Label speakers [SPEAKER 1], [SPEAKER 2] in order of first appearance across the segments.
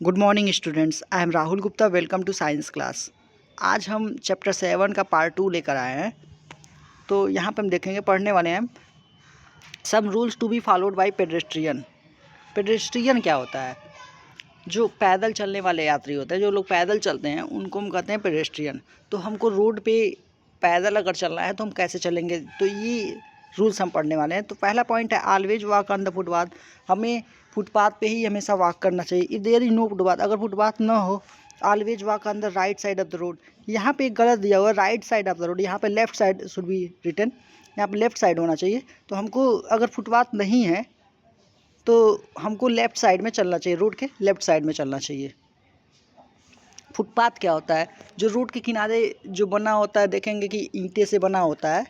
[SPEAKER 1] Good morning students, I am Rahul Gupta. Welcome to science class. आज हम chapter 7 का part 2 लेकर आए हैं। तो यहाँ पे हम देखेंगे, पढ़ने वाले हैं some rules to be followed by pedestrian. Pedestrian क्या होता है? जो पैदल चलने वाले यात्री होते हैं, जो लोग पैदल चलते हैं, उनको हम कहते हैं पेडेस्ट्रियन। तो हमको रोड पे पैदल अगर चलना है तो हम कैसे चलेंगे, तो ये रूल्स हम पढ़ने वाले हैं। तो पहला पॉइंट है always walk on the footpath. हमें फुटपाथ पे ही हमेशा वॉक करना चाहिए। If there is no footpath, अगर फुटपाथ ना हो, always walk on the right side of the road. यहाँ पे गलत दिया हुआ है, right side of the road, यहाँ पे left side should be written, यहाँ पे लेफ्ट साइड होना चाहिए। तो हमको अगर फुटपाथ नहीं है तो हमको लेफ़्ट साइड में चलना चाहिए, रोड के लेफ़्ट साइड में चलना चाहिए। फुटपाथ क्या होता है? जो रोड के किनारे जो बना होता है, देखेंगे कि ईंटे से बना होता है।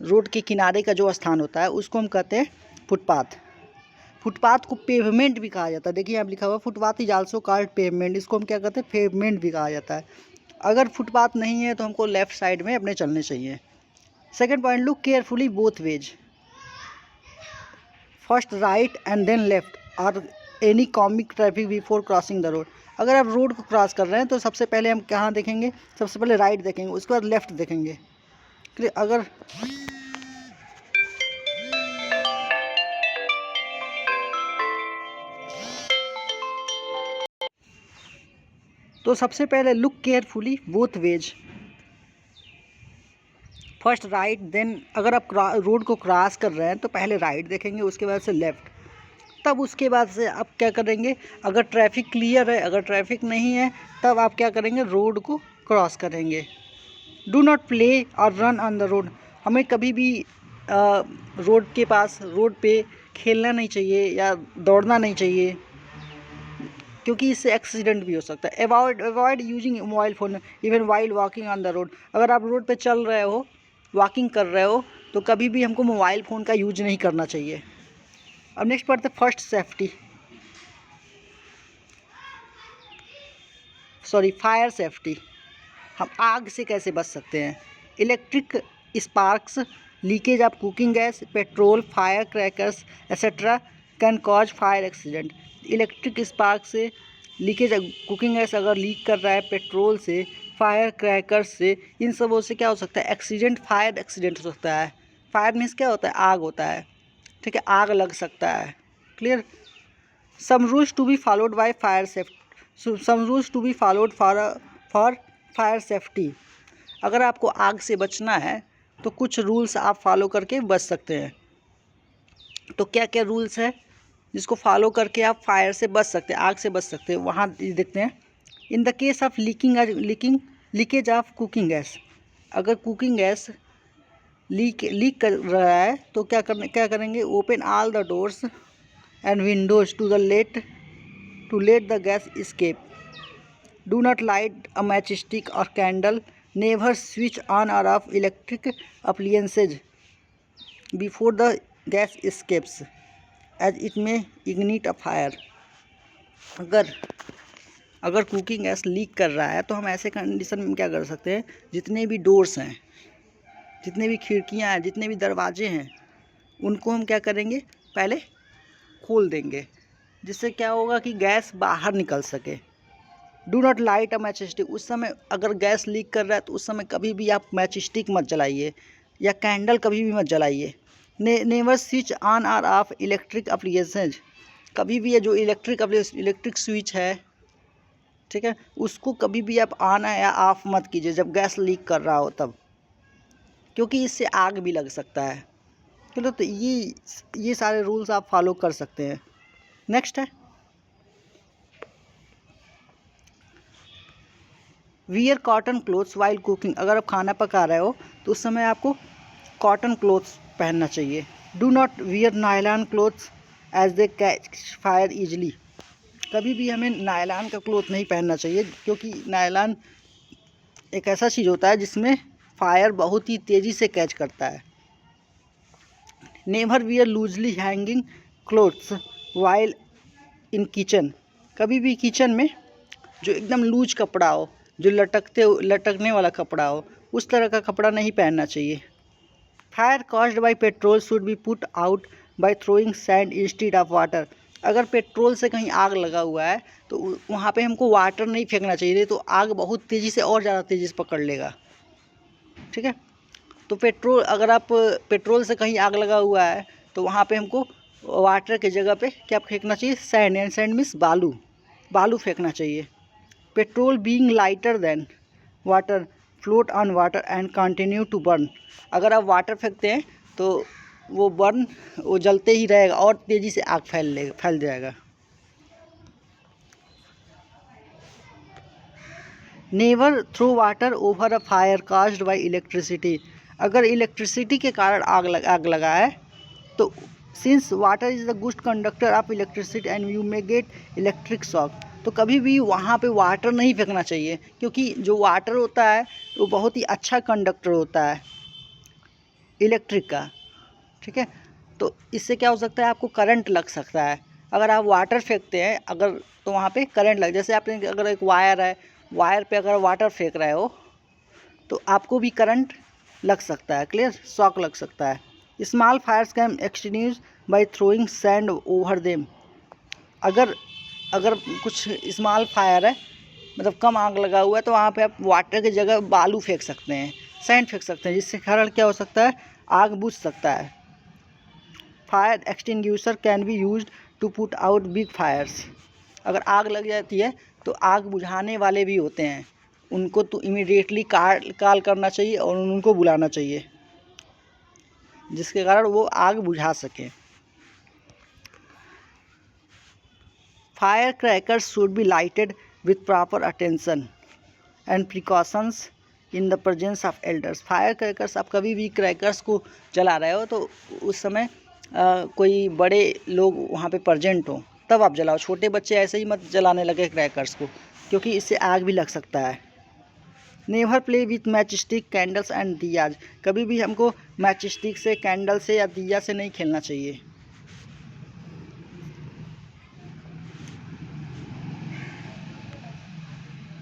[SPEAKER 1] रोड के किनारे का जो स्थान होता है उसको हम कहते हैं फुटपाथ। फुटपाथ को पेवमेंट भी कहा जाता है। देखिए यहाँ लिखा हुआ footpath is also called pavement. इसको हम क्या कहते हैं? पेवमेंट भी कहा जाता है। अगर फुटपाथ नहीं है तो हमको लेफ़्ट साइड में अपने चलने चाहिए। Second point, look carefully both ways, first right and then left और any coming traffic before crossing the road. अगर आप रोड को क्रॉस कर रहे हैं तो सबसे पहले हम कहाँ देखेंगे? सबसे पहले राइट देखेंगे, उसके बाद लेफ़्ट देखेंगे। अगर तो सबसे पहले look carefully both ways, first right then, अगर आप रोड को क्रॉस कर रहे हैं तो पहले राइट देखेंगे, उसके बाद से लेफ़्ट, तब उसके बाद से आप क्या करेंगे? अगर ट्रैफिक क्लियर है, अगर ट्रैफिक नहीं है, तब आप क्या करेंगे? रोड को क्रॉस करेंगे। डू नॉट प्ले और रन ऑन द रोड। हमें कभी भी रोड के पास, रोड पे खेलना नहीं चाहिए या दौड़ना नहीं चाहिए, क्योंकि इससे एक्सीडेंट भी हो सकता है। Avoid using mobile phone even while walking on the road. अगर आप रोड पे चल रहे हो, वॉकिंग कर रहे हो, तो कभी भी हमको मोबाइल फ़ोन का यूज नहीं करना चाहिए। अब नेक्स्ट पढ़ते फर्स्ट सेफ्टी, फायर सेफ्टी। हम आग से कैसे बच सकते हैं? Electric sparks, leakage of cooking gas, petrol, fire crackers etcetera can cause fire accident. Electric spark से, लीकेज कुकिंग गैस अगर लीक कर रहा है, पेट्रोल से, फायर क्रैकर्स से, इन सबों से क्या हो सकता है? एक्सीडेंट, फायर एक्सीडेंट हो सकता है। फायर मीन्स क्या होता है? आग होता है, ठीक है, आग लग सकता है। Clear? Some rules to be followed by fire safety, some rules to be followed for fire safety. अगर आपको आग से बचना है तो कुछ रूल्स आप फॉलो करके बच सकते हैं। तो क्या क्या रूल्स है जिसको फॉलो करके आप फायर से बच सकते हैं, आग से बच सकते हैं? वहाँ देखते हैं। In the case of leakage of cooking gas, अगर कुकिंग गैस लीक कर रहा है तो क्या करेंगे? Open all the doors and windows to let the gas escape. Do not light a matchstick or candle. Never switch on or off electric appliances before the gas escapes, as it may ignite a fire. अगर cooking gas leak कर रहा है तो हम ऐसे condition में क्या कर सकते हैं? जितने भी डोर्स हैं, जितने भी खिड़कियां हैं, जितने भी दरवाजे हैं, उनको हम क्या करेंगे? पहले खोल देंगे, जिससे क्या होगा कि गैस बाहर निकल सके। Do not light a match stick, उस समय अगर गैस लीक कर रहा है तो उस समय कभी भी आप मैच स्टिक मत जलाइए या कैंडल कभी भी मत जलाइए। नेवर स्विच ऑन और ऑफ इलेक्ट्रिक अप्लायंसेज, कभी भी ये जो इलेक्ट्रिक स्विच है, ठीक है, उसको कभी भी आप ऑन या ऑफ मत कीजिए जब गैस लीक कर रहा हो तब, क्योंकि इससे आग भी लग सकता है। चलो, तो ये सारे रूल्स आप फॉलो कर सकते हैं। नेक्स्ट है wear cotton clothes while cooking. अगर आप खाना पका रहे हो तो उस समय आपको कॉटन क्लोथ्स पहनना चाहिए। Do not wear nylon clothes as they catch fire easily. कभी भी हमें नायलॉन का क्लोथ नहीं पहनना चाहिए, क्योंकि नायलॉन एक ऐसा चीज़ होता है जिसमें फायर बहुत ही तेज़ी से कैच करता है। Never wear loosely hanging clothes while in kitchen. कभी भी किचन में जो एकदम लूज कपड़ा हो, जो लटकने वाला कपड़ा हो, उस तरह का कपड़ा नहीं पहनना चाहिए। Fire caused by petrol should be put out by throwing sand instead of water. अगर पेट्रोल से कहीं आग लगा हुआ है तो वहाँ पे हमको वाटर नहीं फेंकना चाहिए, नहीं तो आग बहुत तेज़ी से और ज़्यादा तेज़ी से पकड़ लेगा। ठीक है, तो अगर आप पेट्रोल से कहीं आग लगा हुआ है तो वहाँ पे हमको वाटर की जगह पे क्या फेंकना चाहिए, सैंड, एंड सैंड मीन्स बालू फेंकना चाहिए। Petrol being lighter then water float on water and continue to burn. अगर आप वाटर फेंकते हैं तो वो जलते ही रहेगा और तेज़ी से आग फैल जाएगा। Never throw water over a fire caused by electricity. अगर इलेक्ट्रिसिटी के कारण आग लगा है तो since water is the good conductor of electricity and you may get electric shock, तो कभी भी वहाँ पे वाटर नहीं फेंकना चाहिए, क्योंकि जो वाटर होता है वो बहुत ही अच्छा कंडक्टर होता है इलेक्ट्रिक का। ठीक है, तो इससे क्या हो सकता है, आपको करंट लग सकता है। अगर आप वाटर फेंकते हैं अगर तो वहाँ पे करंट लग, जैसे आपने अगर एक वायर है, वायर पे अगर वाटर फेंक रहे हो तो आपको भी करंट लग सकता है, क्लियर, शॉक लग सकता है। Small fires can extinguish by throwing sand over them. अगर कुछ स्मॉल फायर है, मतलब कम आग लगा हुआ है, तो वहाँ पे आप वाटर की जगह बालू फेंक सकते हैं, सैंड फेंक सकते हैं, जिससे कारण क्या हो सकता है, आग बुझ सकता है। Fire extinguisher can be used to put out big fires. अगर आग लग जाती है तो आग बुझाने वाले भी होते हैं, उनको तो इमीडिएटली कॉल करना चाहिए और उनको बुलाना चाहिए, जिसके कारण वो आग बुझा सकें। Fire crackers should be lighted with proper attention and precautions in the presence of elders. Fire crackers, आप कभी भी क्रैकर्स को जला रहे हो तो उस समय कोई बड़े लोग वहाँ पे प्रेजेंट हो तब आप जलाओ। छोटे बच्चे ऐसे ही मत जलाने लगे क्रैकर्स को, क्योंकि इससे आग भी लग सकता है। Never play with match stick, candles and diyas. कभी भी हमको मैच स्टिक से, कैंडल से या दिया से नहीं खेलना चाहिए।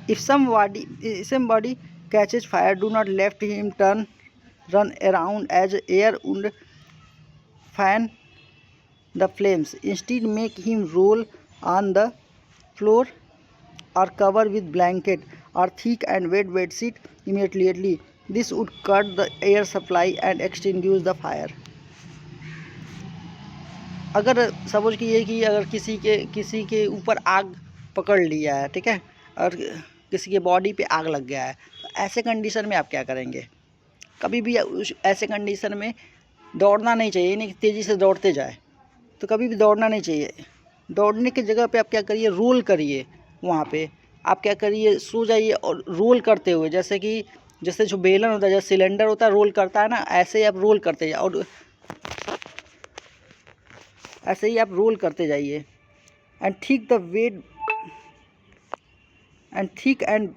[SPEAKER 1] If somebody catches fire, do not let him run around as air would fan the flames. Instead, make him roll on the floor or cover with blanket or thick and wet bedsheet immediately. This would cut the air supply and extinguish the fire. अगर suppose कीजिए कि अगर किसी के ऊपर आग पकड़ लिया है, ठीक है, और किसी के बॉडी पे आग लग गया है, तो ऐसे कंडीशन में आप क्या करेंगे, कभी भी ऐसे कंडीशन में दौड़ना नहीं चाहिए, नहीं तेज़ी से दौड़ते जाए, तो कभी भी दौड़ना नहीं चाहिए। दौड़ने की जगह पे आप क्या करिए, रोल करिए। वहाँ पे आप क्या करिए, सो जाइए और रोल करते हुए, जैसे जो बेलन होता है, जैसे सिलेंडर होता है रोल करता है ना, ऐसे ही आप रोल करते जाइए और ऐसे ही आप रोल करते जाइए। And thick and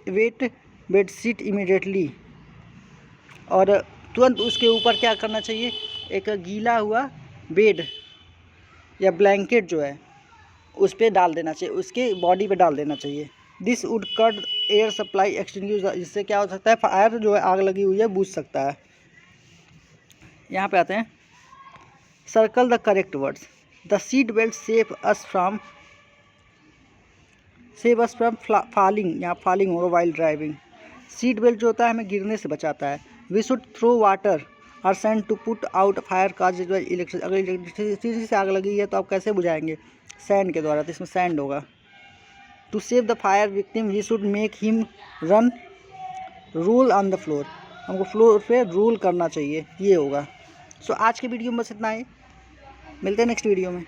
[SPEAKER 1] wet bedsheet immediately. और तुरंत उसके ऊपर क्या करना चाहिए, एक गीला हुआ बेड या ब्लैंकेट जो है उस पर डाल देना चाहिए, उसके बॉडी पे डाल देना चाहिए। This would cut air supply extinguish, जिससे क्या हो सकता है, फायर जो है, आग लगी हुई है, बुझ सकता है। यहाँ पे आते हैं, circle the correct words. The seat belt save us from falling, यहाँ फॉलिंग होगा वाइल ड्राइविंग। सीट बेल्ट जो होता है हमें गिरने से बचाता है। वी शुड थ्रो वाटर और sand to put out fire cause electricity. अगर इलेक्ट्रिसिटी से आग लगी है तो आप कैसे बुझाएंगे, सैंड के द्वारा, तो इसमें सैंड होगा। To save the fire victim we should make him roll on the floor. हमको फ्लोर पे रोल करना चाहिए, ये होगा। सो आज के वीडियो में बस इतना ही, मिलते हैं नेक्स्ट वीडियो में।